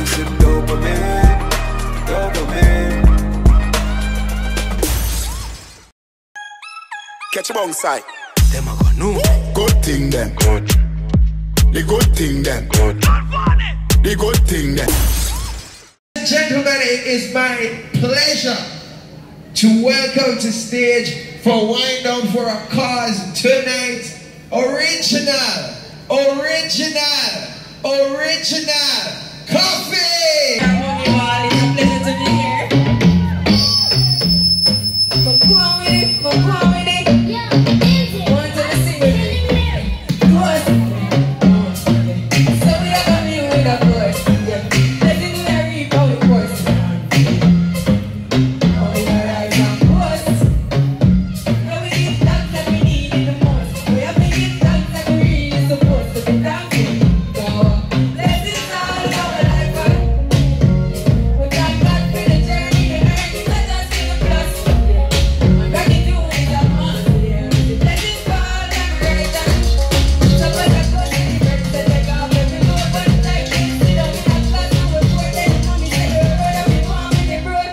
release some dopamine, dopamine. Catch a bong side. Them a go no. Good thing them. Good. The good thing them. Good. The good thing them. Gentlemen, it is my pleasure to welcome to stage for Wind Down for a Cause tonight, original Coffee! It's a pleasure to be here. Want to sing with me? Go on. So we are coming with a voice. Legendary power voice. Oh, we are right on course. Now we need that that we need in the most. We are making that we really supposed to be dancing. Blessings all our life. We got God for the journey, the earnings, let us sing a plus. Gratitude is a must. Blessings fall and right on. Some of the good in the birds that take off every load, but like this, we don't need a class to report it. Mommy said the road and we want with the road.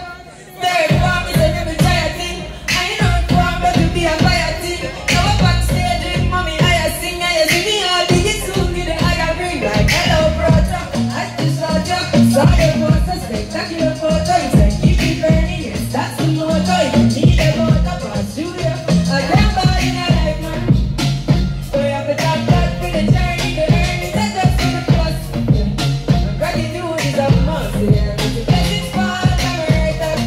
Third form is a never try a thing. I know it form, but to be a fire thing. Now up on stage with mommy, I sing me all the hits who get it, I got bring like hello brother, I just saw you. Saw your poster, spectacular photo. You said keep it burning, yes that's the motto. You need a motor for a studio, a grandpa in a life man. So you have to thank God for the journey, the earnings, and just for the plus. Gratitude is a must, yeah. The blessings fall and right up.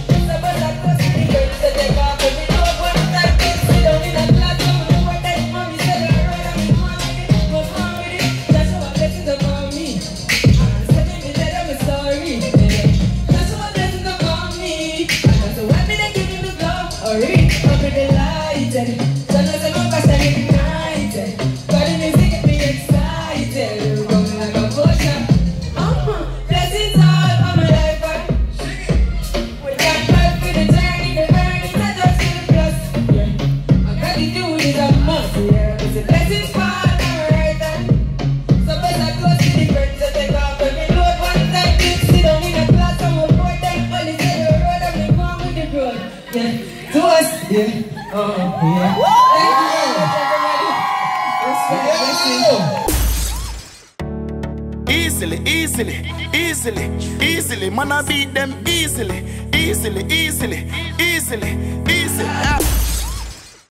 Some of that goes to the girls that take off every load, but like this, we don't need a class to report that. Mommy said the road and we want with it, go on with it. That's what blessings upon me. Second me that I'm sorry. That's what blessings upon me. That's the weapon that give me the glory. Up in the light, so now say my past and ignited. God in music get me excited. We're going like a potion. Blessings all on my life. We got God for the journey, the earnings, and just for the plus. Yeah. Gratitude is a must. Yeah. It's a blessings fall and right on. So better close to the birds that take off every load. One time this, we don't need a class and we'll pour them. Only say the road and we go on with the road. Yeah. To us, yeah. Yeah. Thank you very much, everybody. Respect, Easily, man I beat them easily. Easily.